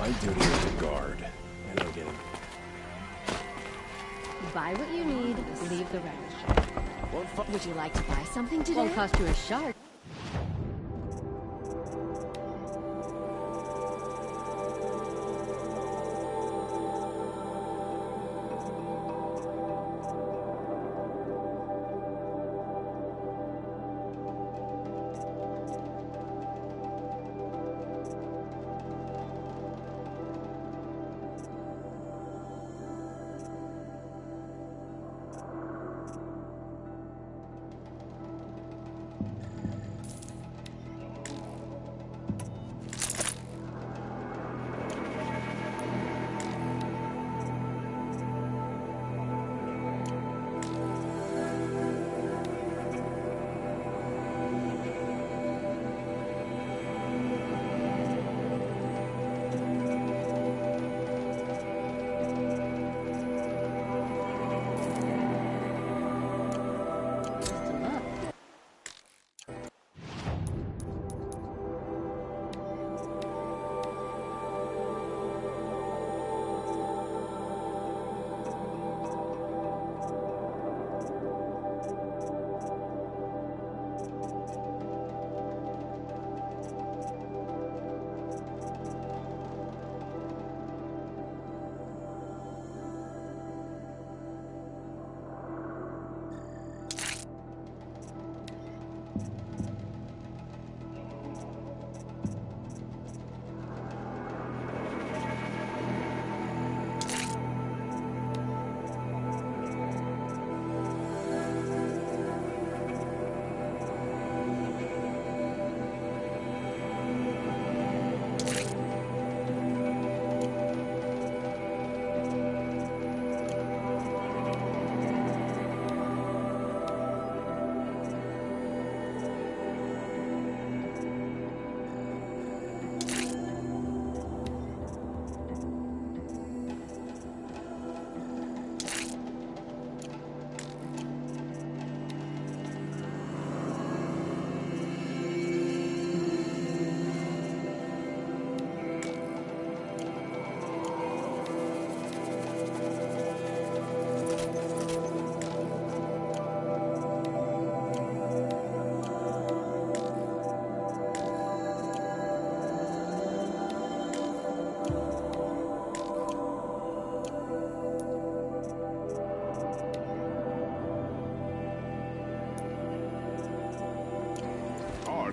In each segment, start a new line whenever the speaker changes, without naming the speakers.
My duty is to guard. I don't get it.
Buy what you need, leave the rest. Would you like to buy something today? Won't cost you a shark.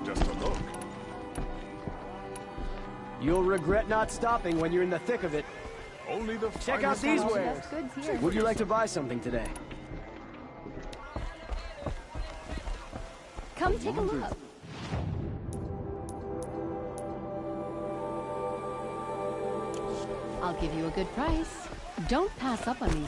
Just a look.
You'll regret not stopping when you're in the thick of it.
Only the
Check out these wares.
Here.
Would you like to buy something today?
Come take a look. I'll give you a good price. Don't pass up on me.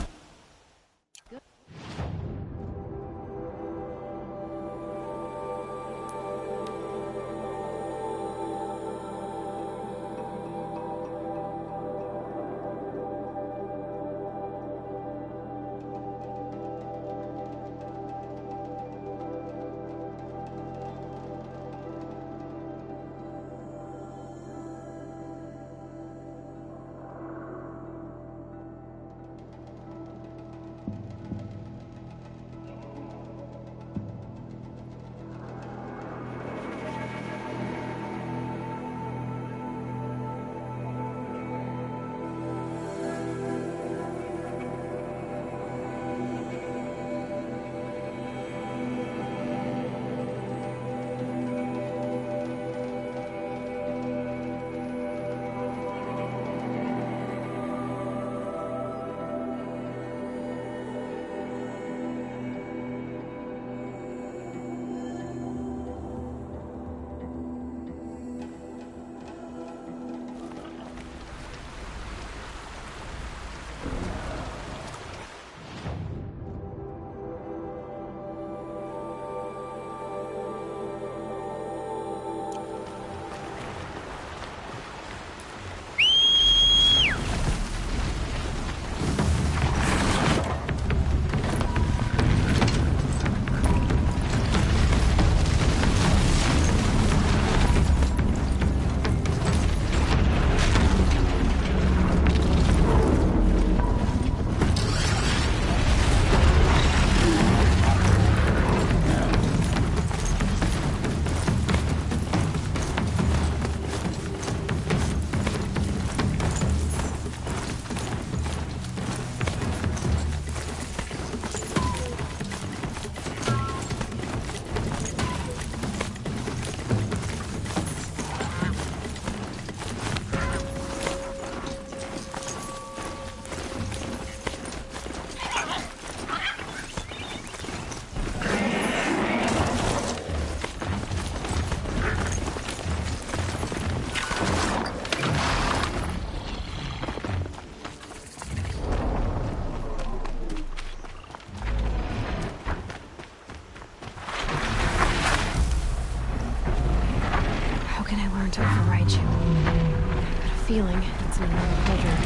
to override you. I've got a feeling it's an another pleasure.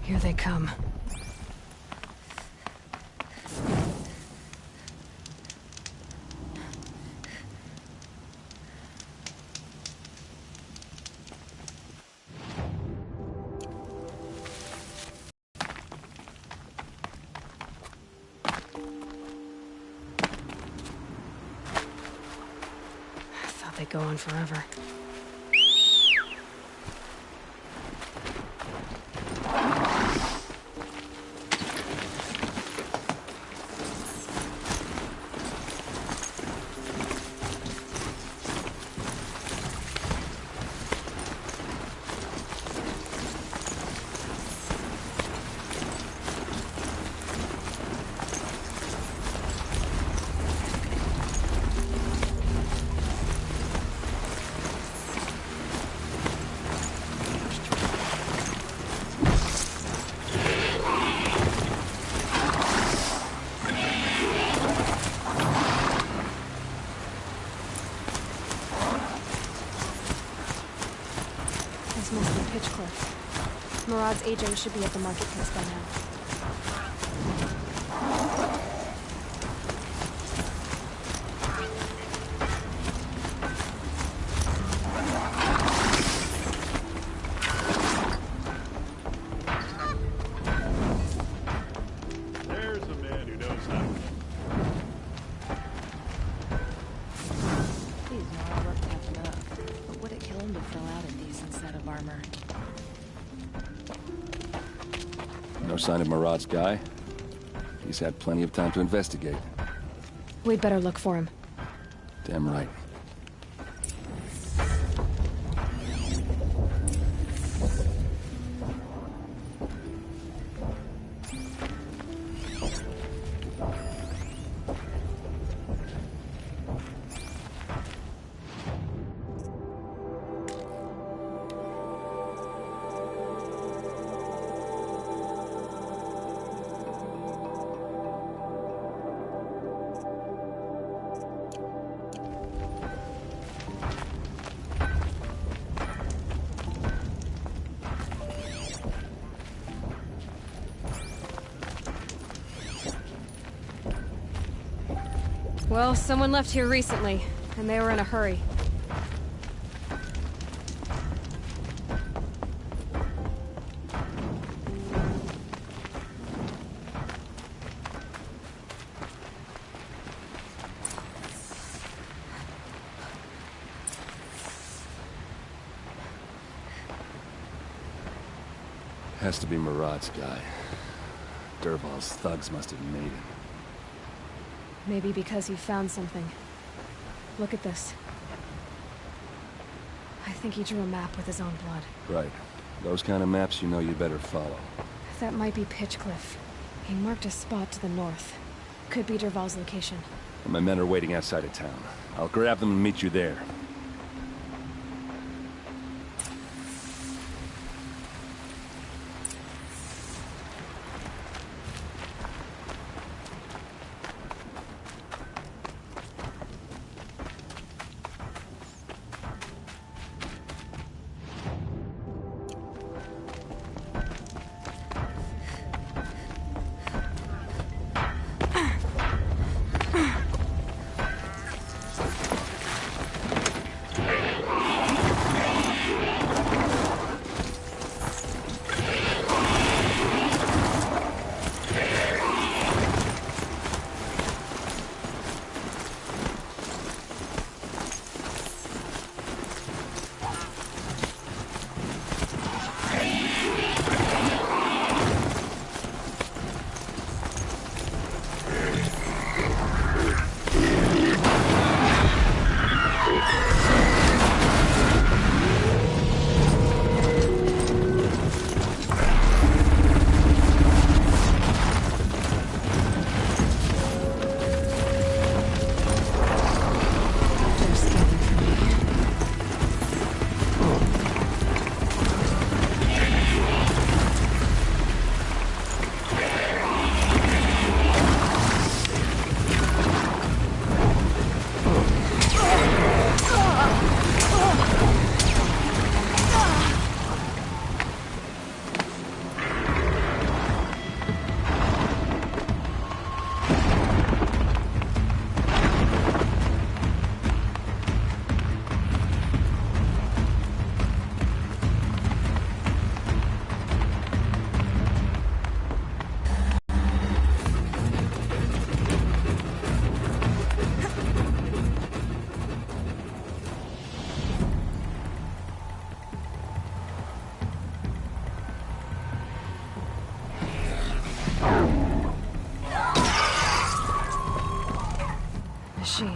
Here they come. I thought they'd go on forever. This must be Pitchcliff. Murad's agent should be at the marketplace by now.
There's a man who knows how.
These are all worth catching up. But would it kill him to throw out a decent set of armor?
No sign of Murad's guy. He's had plenty of time to investigate.
We'd better look for him.
Damn right.
Well, someone left here recently, and they were in a hurry.
Has to be Murad's guy. Dervahl's thugs must have made him.
Maybe because he found something. Look at this. I think he drew a map with his own blood.
Right. Those kind of maps you know you better follow.
That might be Pitchcliff. He marked a spot to the north. Could be Dervahl's location.
My men are waiting outside of town. I'll grab them and meet you there.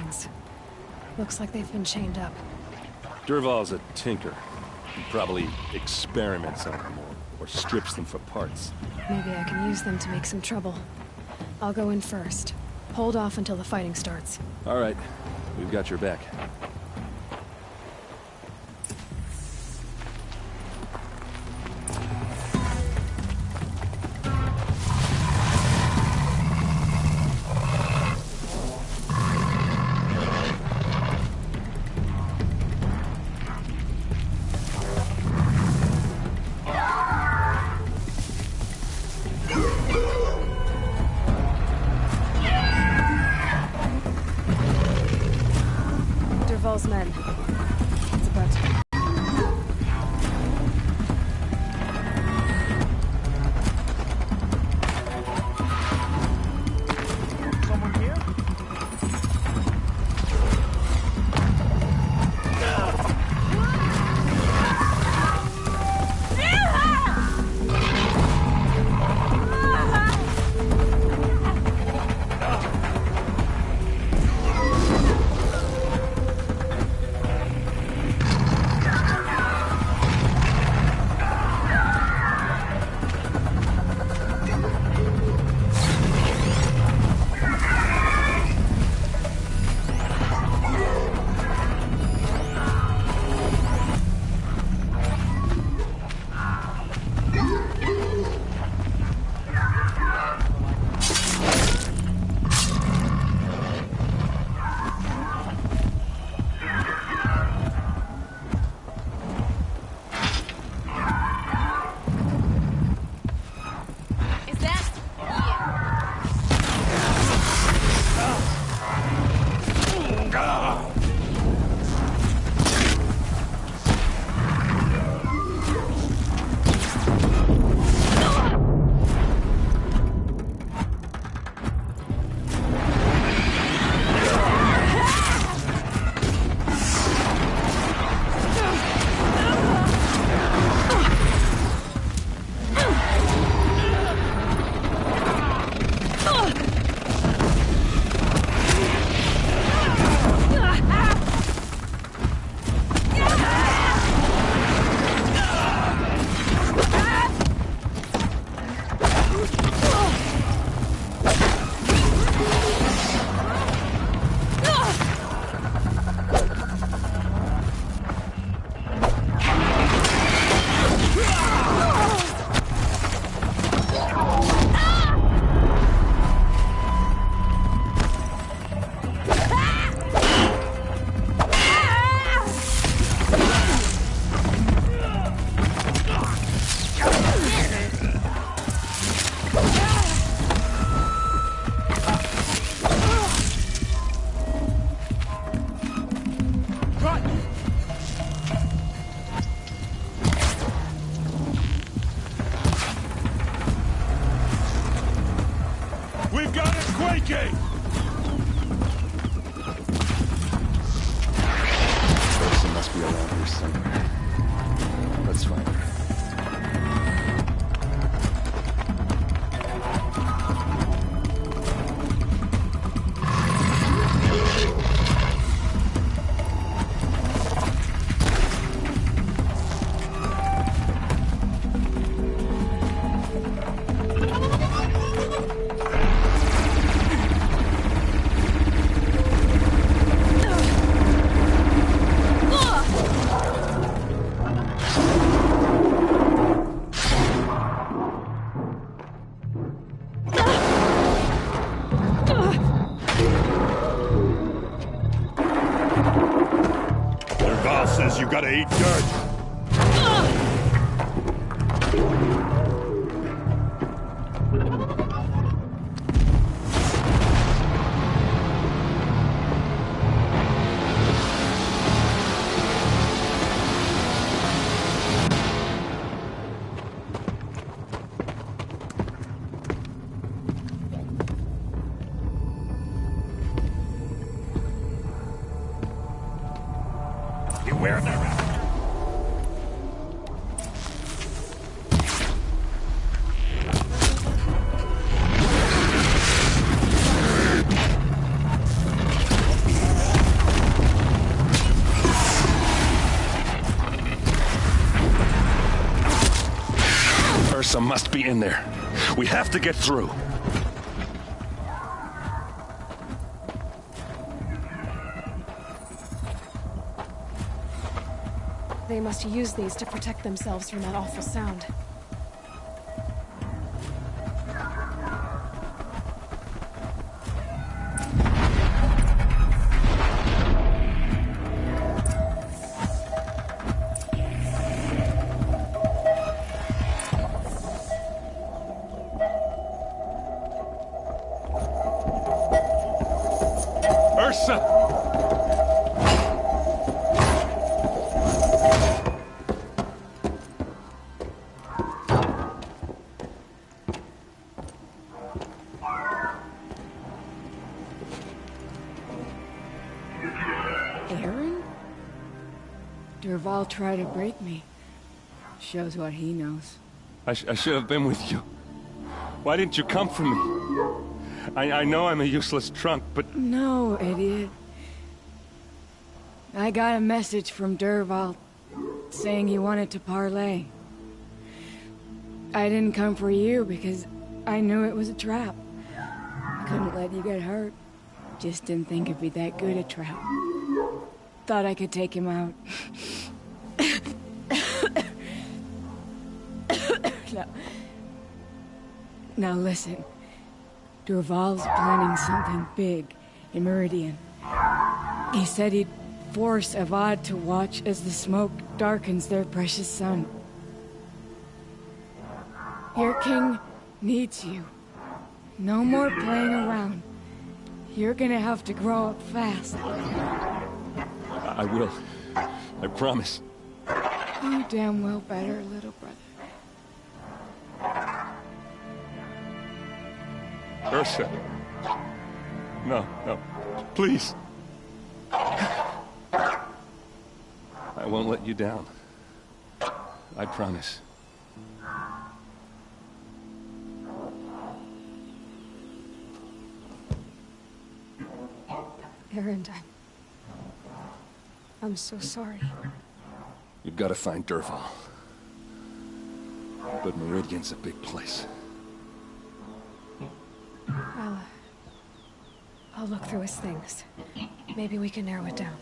hands. Looks like they've been chained up.
Dervahl's a tinker. He probably experiments on them or strips them for parts.
Maybe I can use them to make some trouble. I'll go in first. Hold off until the fighting starts.
All right, we've got your back.
Dervahl's men. It's about time.
Someone here?
We've got it quaking!
Person must be around here somewhere. Let's find her.
Dervahl says you gotta eat dirt. Beware the rat.
must be in there. We have to get through.
They must use these to protect themselves from that awful sound.
Ursa!
Aaron? Dervahl tried to break me. Shows what he knows.
I should have been with you. Why didn't you come for me? I know I'm a useless trunk, but...
No, idiot. I got a message from Dervahl saying he wanted to parlay. I didn't come for you because I knew it was a trap. I couldn't let you get hurt. Just didn't think it'd be that good a trap. Thought I could take him out. Now listen. Dervahl's planning something big in Meridian. He said he'd force Avad to watch as the smoke darkens their precious sun. Your king needs you. No more playing around. You're gonna have to grow up fast.
I will. I promise.
You damn well better, little brother.
Ursa. No, no. Please. I won't let you down. I promise.
Aaron, I'm so sorry.
You've got to find Dervahl. But Meridian's a big place.
I'll look through his things. Maybe we can narrow it down.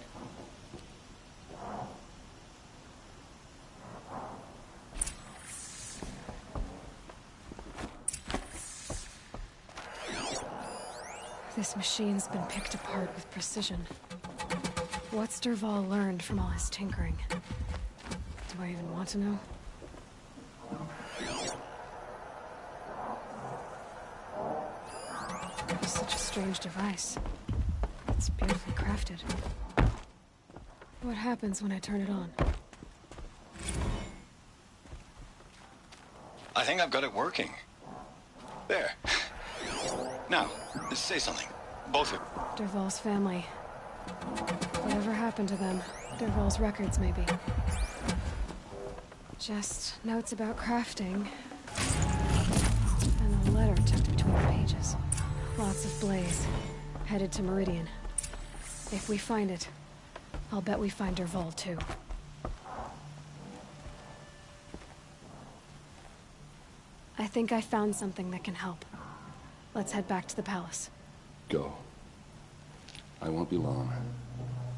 This machine's been picked apart with precision. What's Dervahl learned from all his tinkering? Do I even want to know? It's such a strange device. It's beautifully crafted. What happens when I turn it on?
I think I've got it working. There. Now, say something. Both of you.
Dervahl's family. Whatever happened to them? Dervahl's records, maybe. Just notes about crafting. And a letter tucked between the pages. Lots of blaze. Headed to Meridian. If we find it, I'll bet we find Dervahl too. I think I found something that can help. Let's head back to the palace.
Go. I won't be long,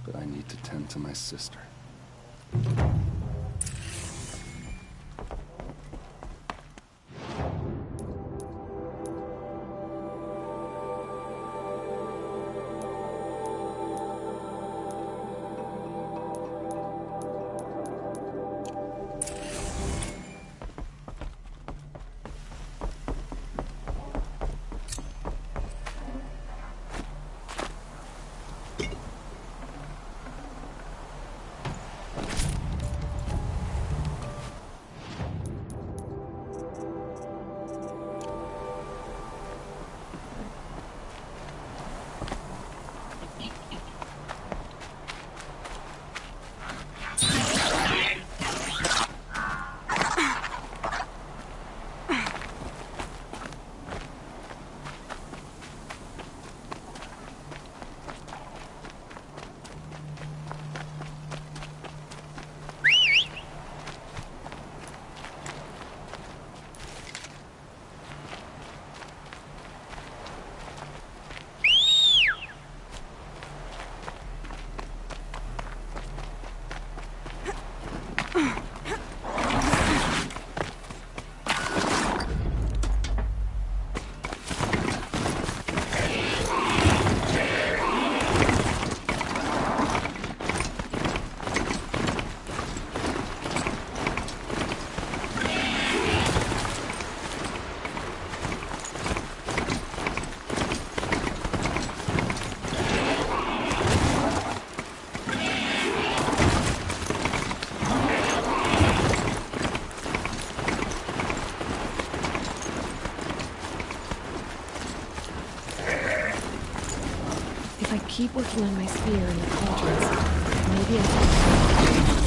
but I need to tend to my sister.
If I keep working on my spear and the cauldrons, maybe I can...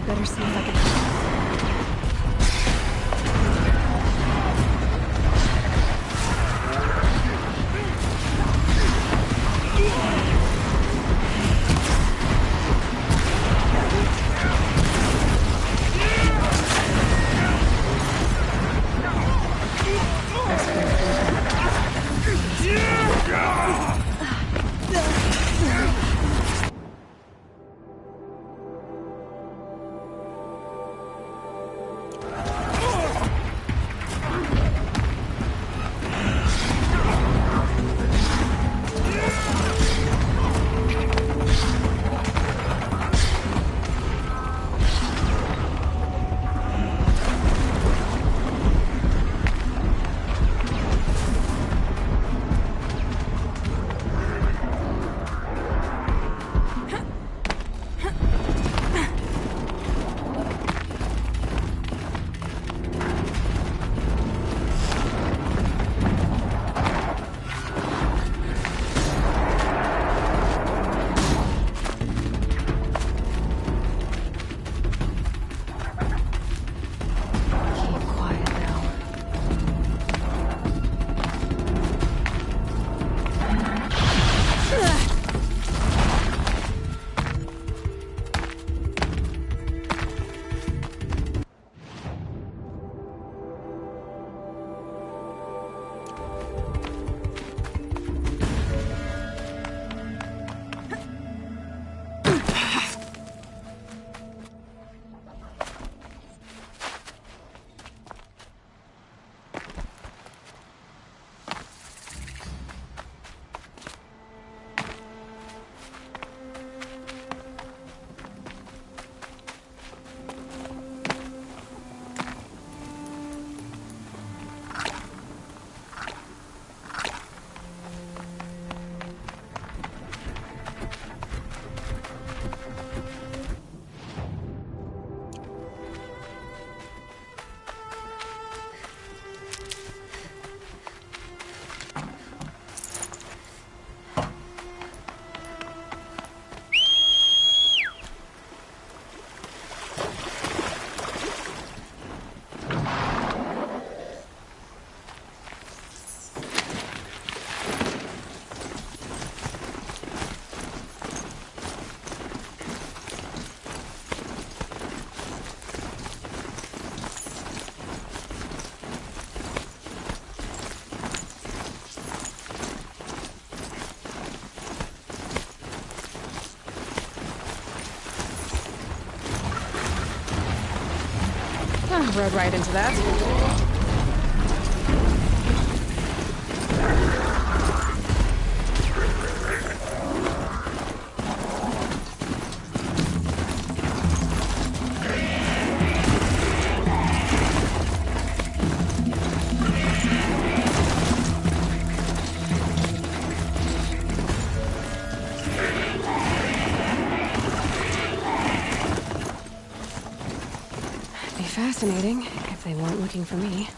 Better see if I can... Rode right into that. fascinating, if they weren't looking for me.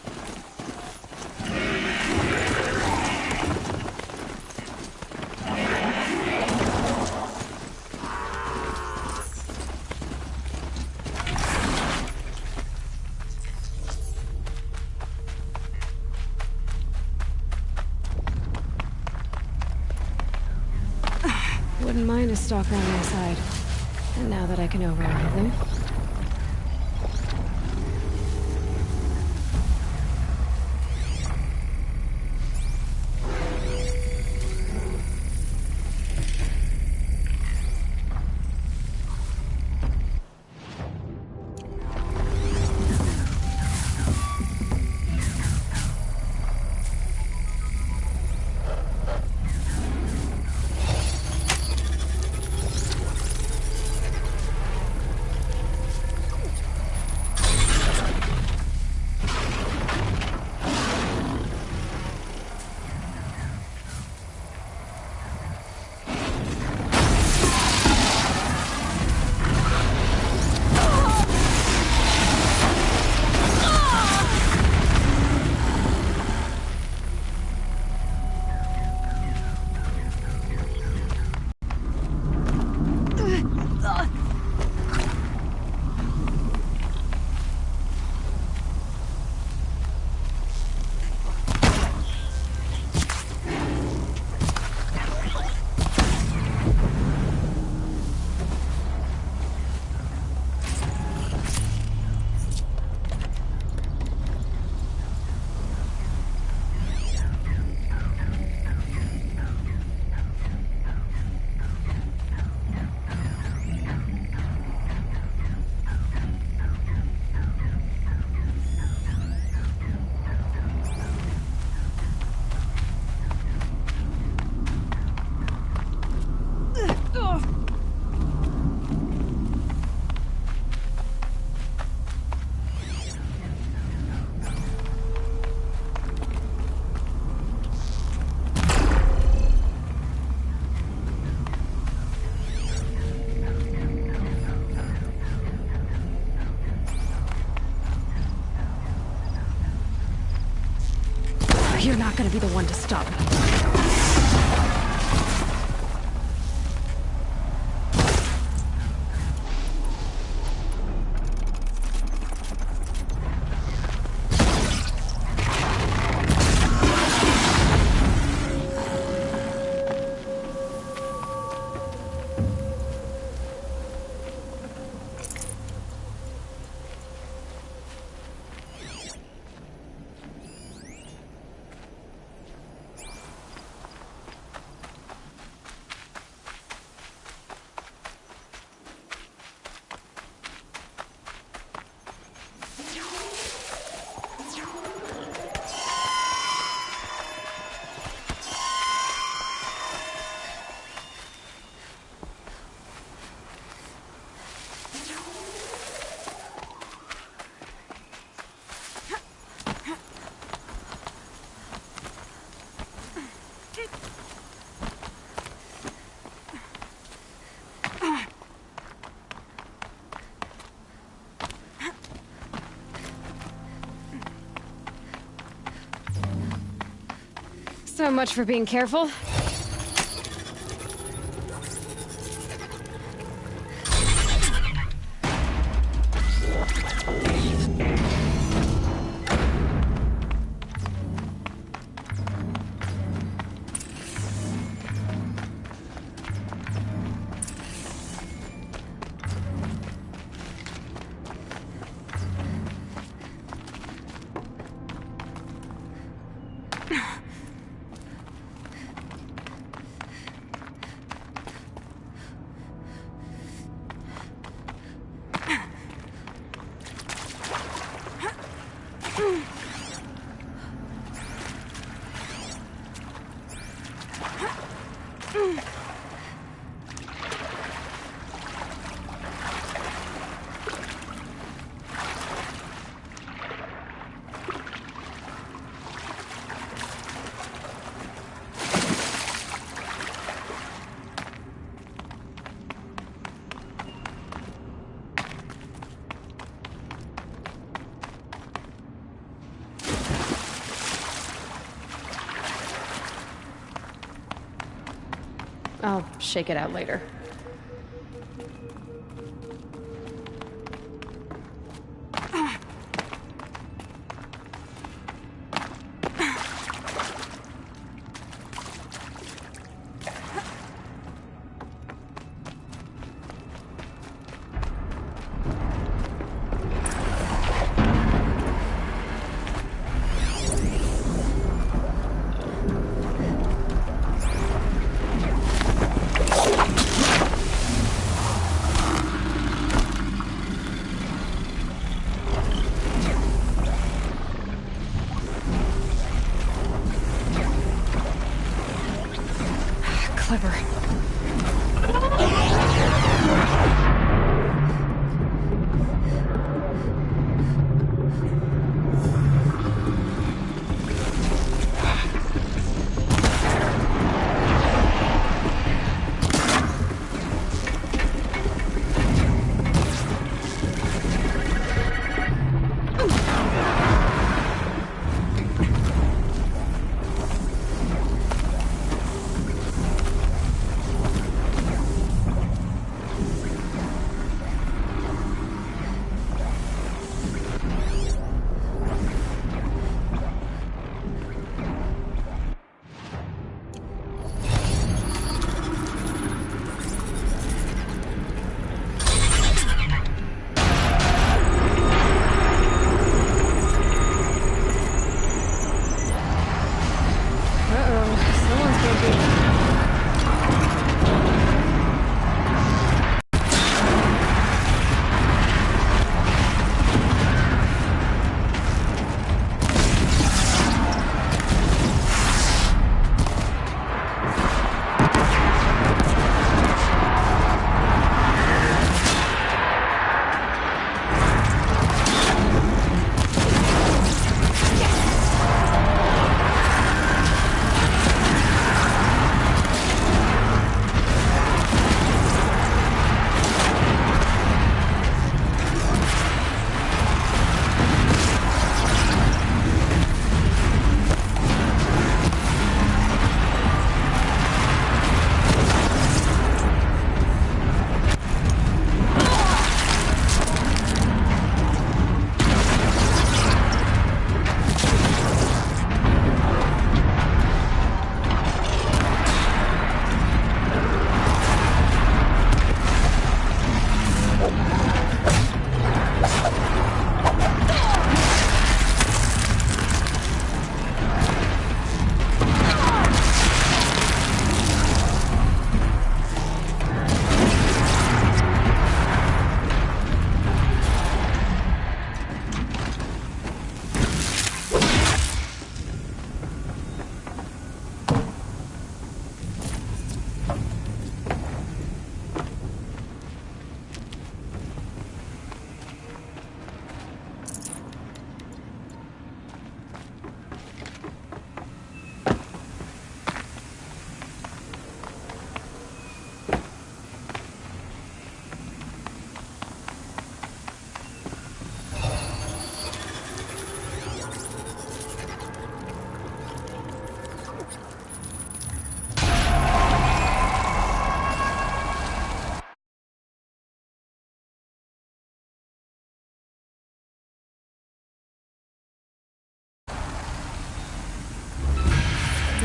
Wouldn't mind a stalker on my side. And now that I can override them. You're not gonna be the one to stop me. So much for being careful. I'll shake it out later. Clever.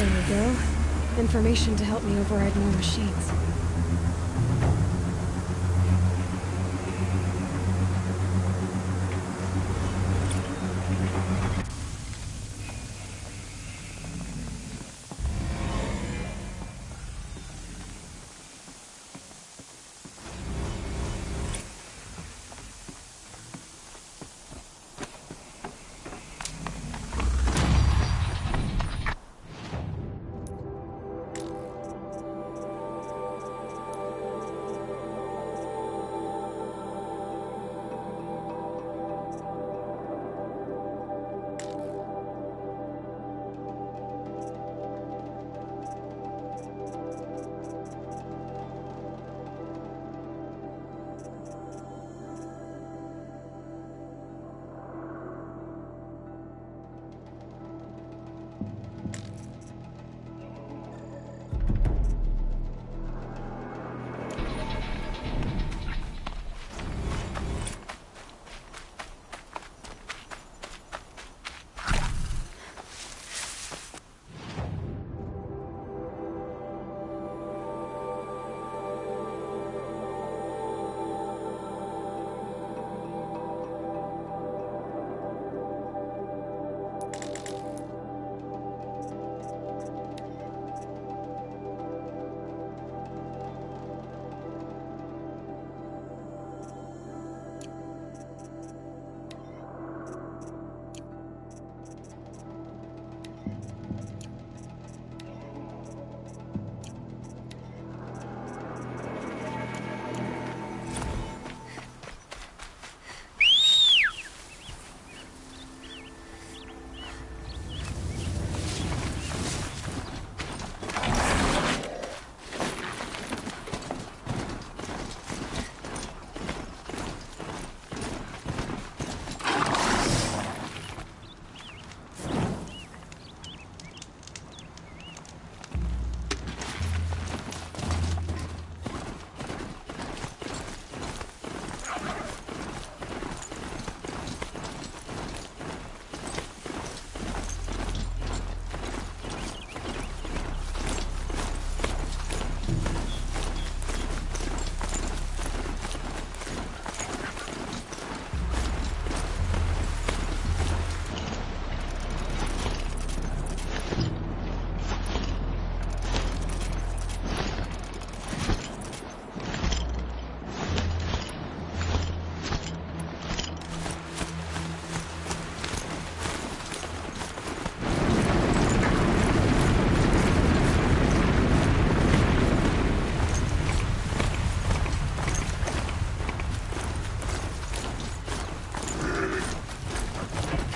There we go. Information to help me override more machines.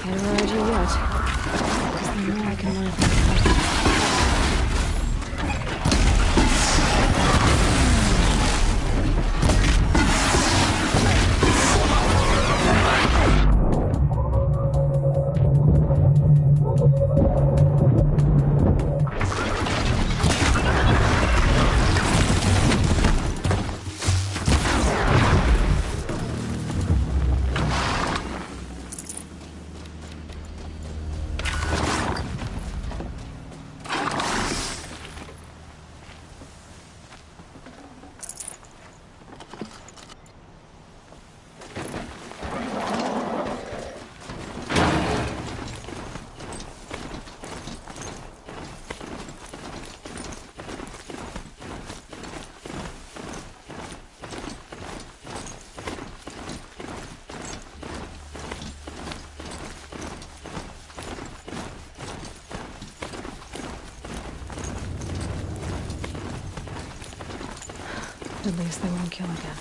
Can't override you yet. Because the more I can learn from the At least they won't kill again.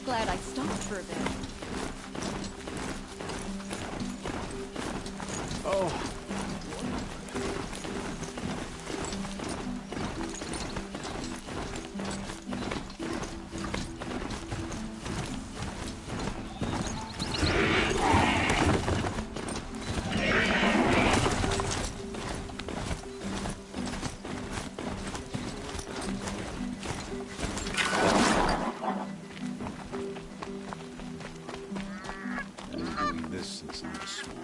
Glad I stopped for a bit.
Oh,
I've been doing this since I was small.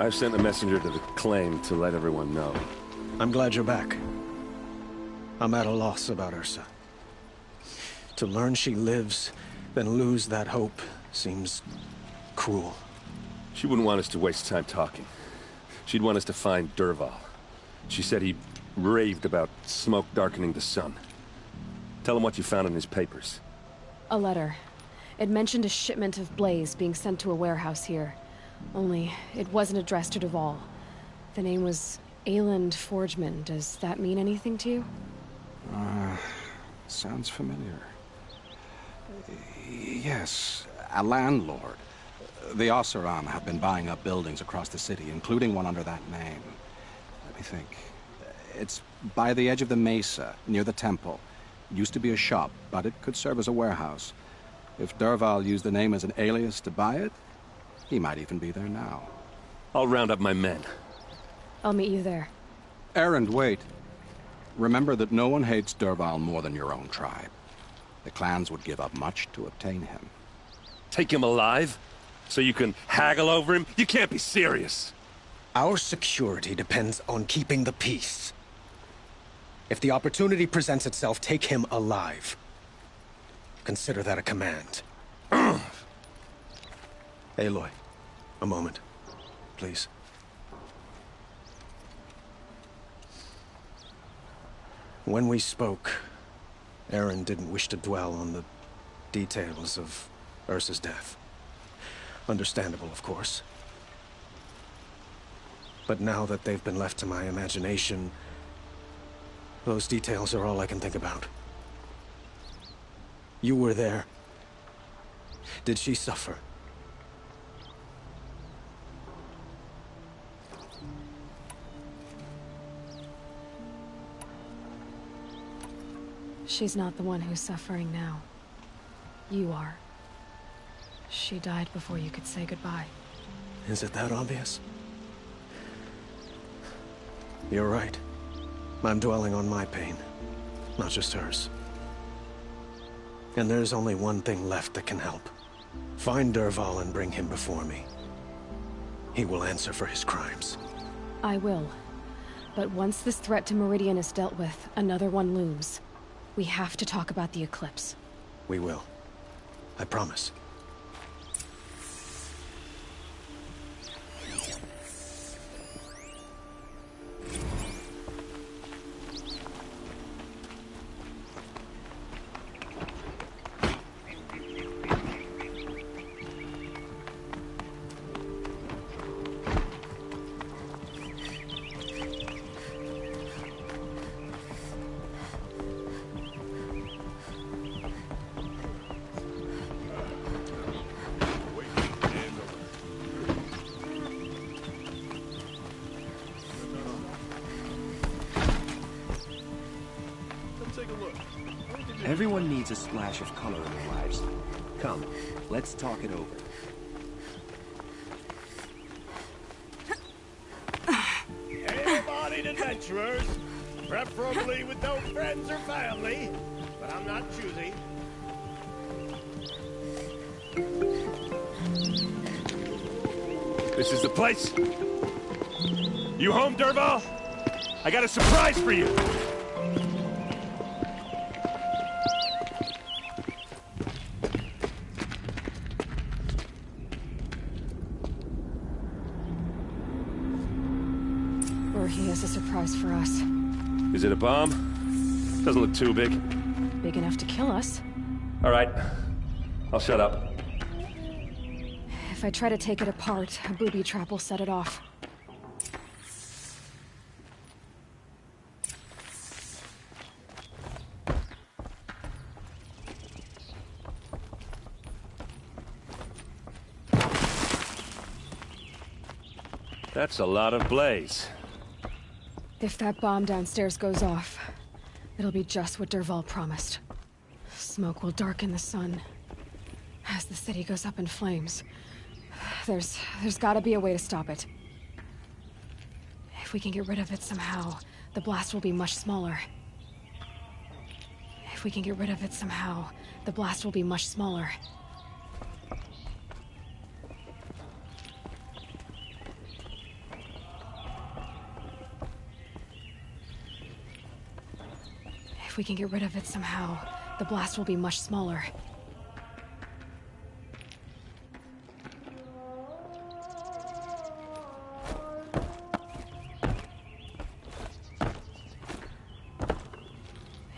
I've sent a messenger to the claim to let everyone know.
I'm glad you're back. I'm at a loss about Ursa. To learn she lives, then lose that hope, seems cruel.
She wouldn't want us to waste time talking. She'd want us to find Dervahl. She said he raved about smoke darkening the sun. Tell him what you found in his papers.
A letter. It mentioned a shipment of Blaze being sent to a warehouse here. Only, it wasn't addressed to Dervahl. The name was Ayland Forgeman. Does that mean anything to you?
Sounds familiar. Yes, a landlord. The Oseram have been buying up buildings across the city, including one under that name. Let me think. It's by the edge of the mesa, near the temple. Used to be a shop, but it could serve as a warehouse. If Dervahl used the name as an alias to buy it, he might even be there now.
I'll round up my men.
I'll meet you there.
Erend, wait. Remember that no one hates Dervahl more than your own tribe. The clans would give up much to obtain him.
Take him alive? So you can haggle over him? You can't be serious.
Our security depends on keeping the peace. If the opportunity presents itself, take him alive. Consider that a command. Aloy, a moment, please. When we spoke, Erend didn't wish to dwell on the details of Ursa's death. Understandable, of course. But now that they've been left to my imagination, those details are all I can think about. You were there. Did she suffer?
She's not the one who's suffering now. You are. She died before you could say goodbye.
Is it that obvious? You're right. I'm dwelling on my pain, not just hers. And there's only one thing left that can help. Find Dervahl and bring him before me. He will answer for his crimes.
I will. But once this threat to Meridian is dealt with, another one looms. We have to talk about the eclipse.
We will. I promise.
Everyone needs a splash of color in their lives. Come, let's talk it over.
Able-bodied adventurers, preferably with no friends or family, but I'm not choosy.
This is the place. You home, Dervahl? I got a surprise for you.
Or he has a surprise for us.
Is it a bomb? Doesn't look too big.
Big enough to kill us.
All right. I'll shut up.
If I try to take it apart, a booby trap will set it off.
That's a lot of blaze.
If that bomb downstairs goes off, it'll be just what Dervahl promised. Smoke will darken the sun as the city goes up in flames. There's gotta be a way to stop it. If we can get rid of it somehow, the blast will be much smaller. If we can get rid of it somehow, the blast will be much smaller. we can get rid of it somehow, the blast will be much smaller.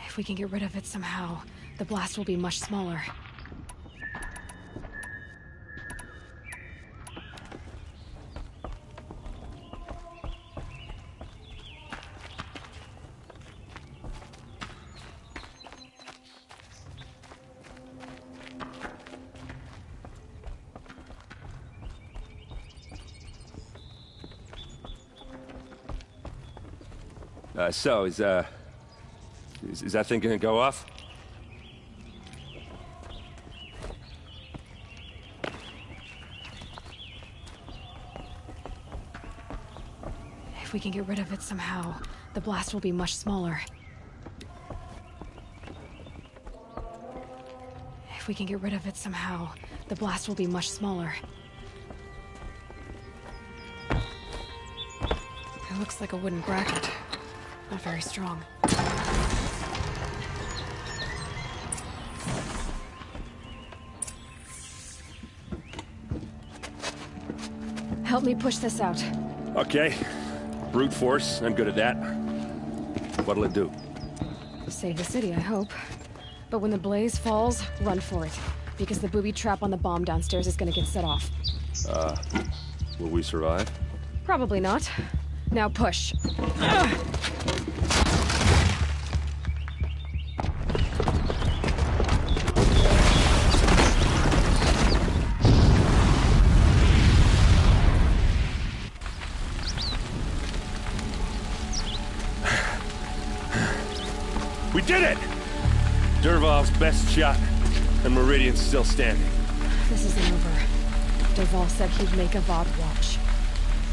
If we can get rid of it somehow, the blast will be much smaller.
So, is that thing gonna go off?
If we can get rid of it somehow, the blast will be much smaller. If we can get rid of it somehow, the blast will be much smaller. It looks like a wooden bracket. Not very strong. Help me push this out.
Okay. Brute force, I'm good at that. What'll it do?
Save the city, I hope. But when the blaze falls, run for it. Because the booby trap on the bomb downstairs is gonna get set off.
Will we survive?
Probably not. Now push.
We did it! Dervahl's best shot, and Meridian's still standing.
This isn't over. Dervahl said he'd make Avad watch.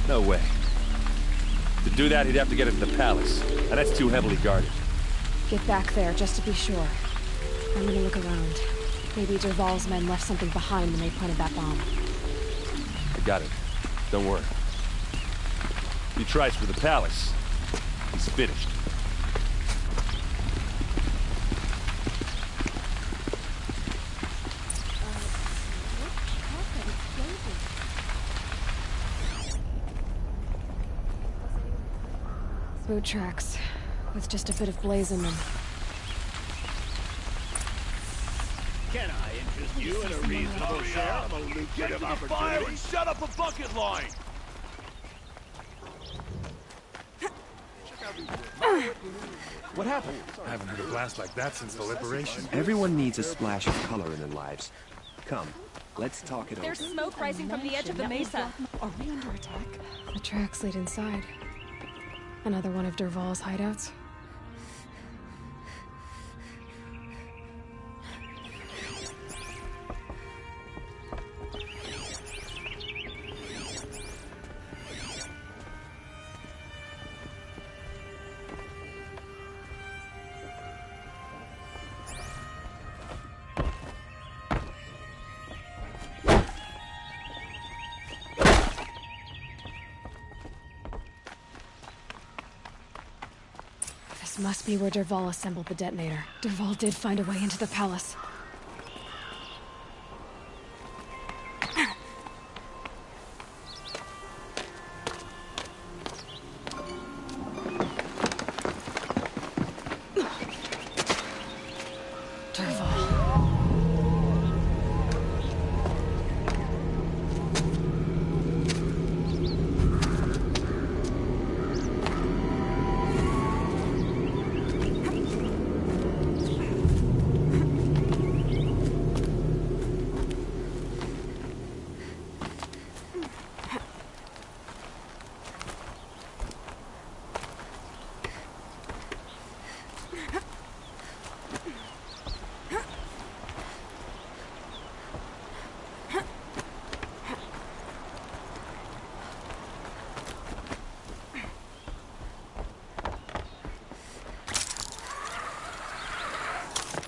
No way. To do that, he'd have to get into the palace, and that's too heavily guarded.
Get back there, just to be sure. I'm gonna look around. Maybe Dervahl's men left something behind when they planted that bomb.
I got it. Don't worry. If he tries for the palace, he's finished.
Boot tracks, with just a bit of blaze in them.
Can I interest you in a reasonable share of a lucrative opportunity? Fire and shut up a bucket line!
What happened? I haven't heard a blast like that since the liberation.
Everyone needs a splash of color in their lives. Come, let's talk it over.
There's smoke rising from the edge of the mesa.
Are we under attack? The tracks lead inside. Another one of Dervahl's hideouts? Must be where Dervahl assembled the detonator. Dervahl did find a way into the palace.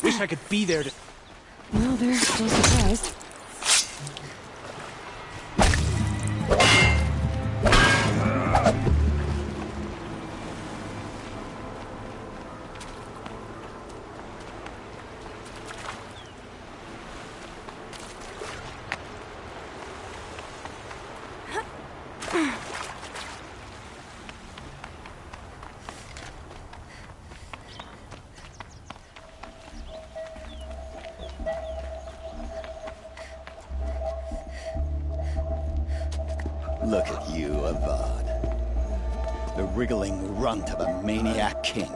Wish I could be there to...
Well, they're still surprised.
Look at you, Avad. The wriggling runt of a maniac king.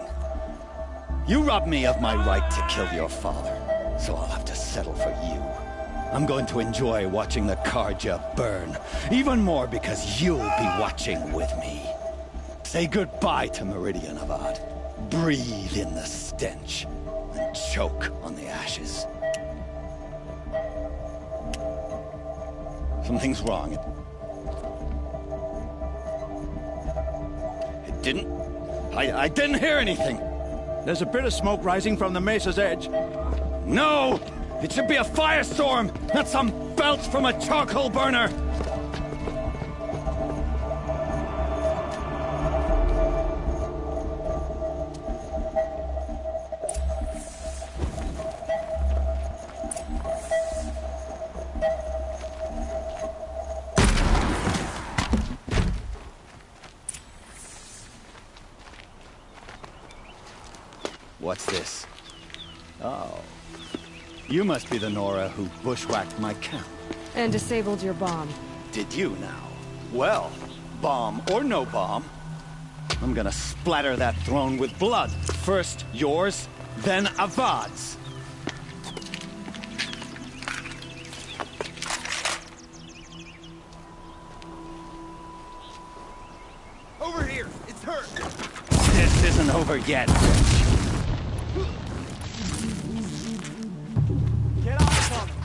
You robbed me of my right to kill your father, so I'll have to settle for you. I'm going to enjoy watching the Carja burn, even more because you'll be watching with me. Say goodbye to Meridian, Avad. Breathe in the stench, and choke on the ashes. Something's wrong. It didn't... I didn't hear anything.
There's a bit of smoke rising from the mesa's edge.
No! It should be a firestorm, not some belch from a charcoal burner! What's this? Oh. You must be the Nora who bushwhacked my camp.
And disabled your bomb.
Did you now? Well, bomb or no bomb, I'm gonna splatter that throne with blood. First yours, then Avad's.
Over here! It's her!
This isn't over yet.
Get off of him!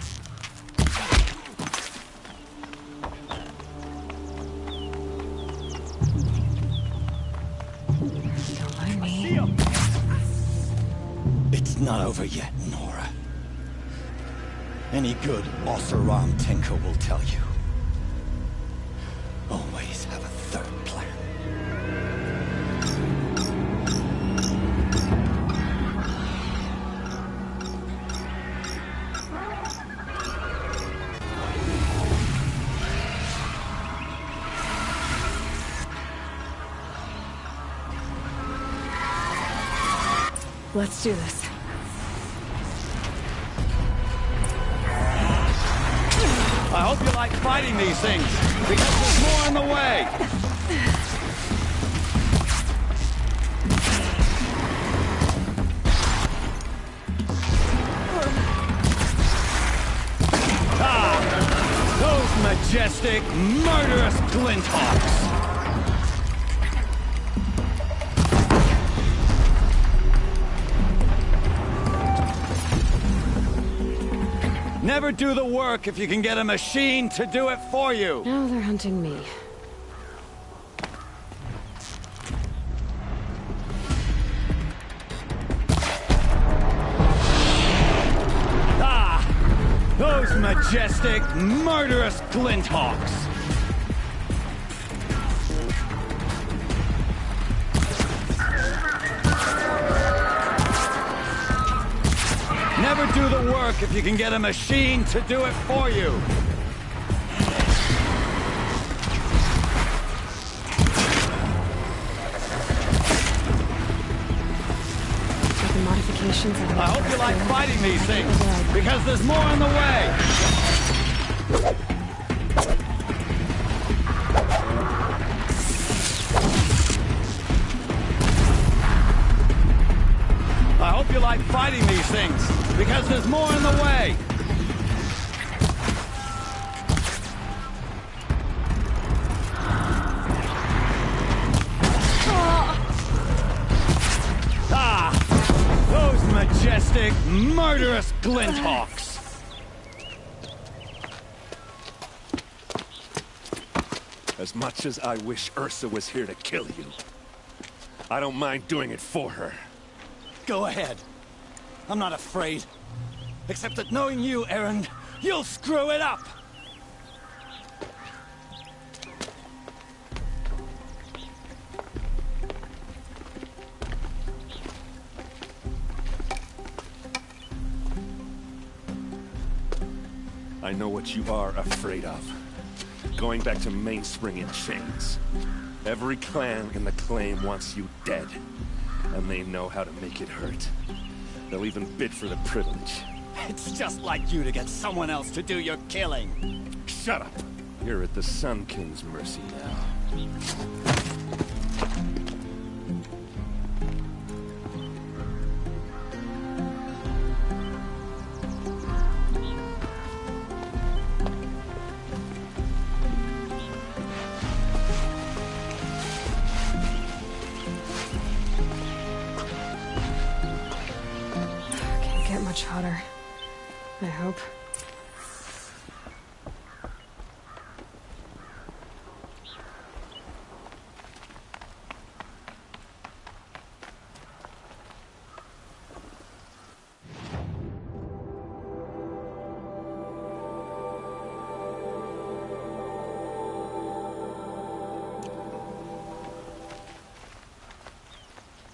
Don't mind me.
See him!
It's not over yet, Nora. Any good Oseram tinker will tell you. Always have a third plan.
Let's do this.
I hope you like fighting these things, because there's more in the way. Those majestic, murderous Glinthawks. Never do the work if you can get a machine to do it for you.
Now they're hunting me.
Those majestic, murderous Glinthawks. Never do the work if you can get a machine to do it for you.
With the modifications,
I hope you like fighting these things, because there's more on the way. I hope you like fighting these things, because there's more in the way. Those majestic, murderous Glinthawks.
As much as I wish Ursa was here to kill you, I don't mind doing it for her.
Go ahead. I'm not afraid. Except that knowing you, Erend, you'll screw it up!
I know what you are afraid of. Going back to Mainspring in chains. Every clan in the claim wants you dead. And they know how to make it hurt. They'll even bid for the privilege.
It's just like you to get someone else to do your killing.
Shut up. You're at the Sun King's mercy now.
Can't get much hotter. I hope.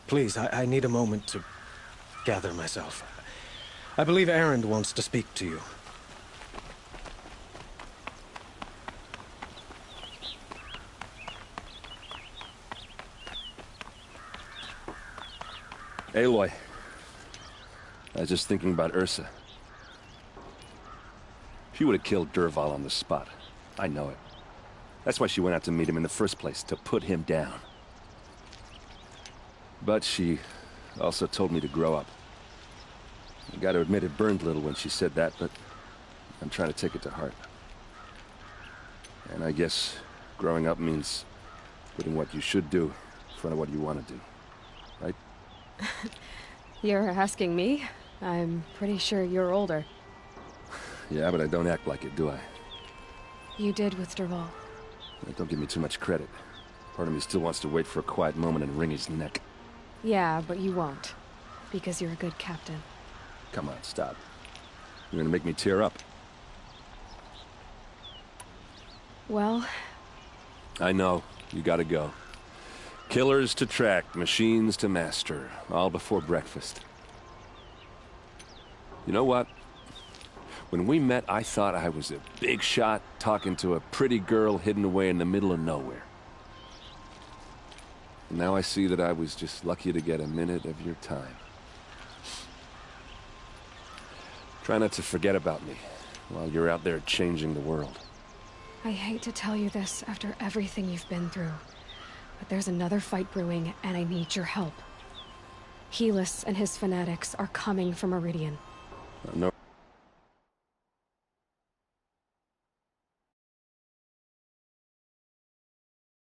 Please, I need a moment to gather myself. I believe Erend wants to speak to you.
Aloy. I was just thinking about Ursa. She would have killed Dervahl on the spot. I know it. That's why she went out to meet him in the first place, to put him down. But she also told me to grow up. I gotta admit it burned a little when she said that, but I'm trying to take it to heart. And I guess growing up means putting what you should do in front of what you want to do. Right?
You're asking me? I'm pretty sure you're older.
Yeah, but I don't act like it, do I?
You did with Dervahl.
Don't give me too much credit. Part of me still wants to wait for a quiet moment and wring his neck.
Yeah, but you won't. Because you're a good captain.
Come on, stop. You're gonna make me tear up.
Well...
I know. You gotta go. Killers to track, machines to master. All before breakfast. You know what? When we met, I thought I was a big shot talking to a pretty girl hidden away in the middle of nowhere. And now I see that I was just lucky to get a minute of your time. Try not to forget about me while you're out there changing the world.
I hate to tell you this after everything you've been through, but there's another fight brewing and I need your help. Helis and his fanatics are coming from Meridian.
No.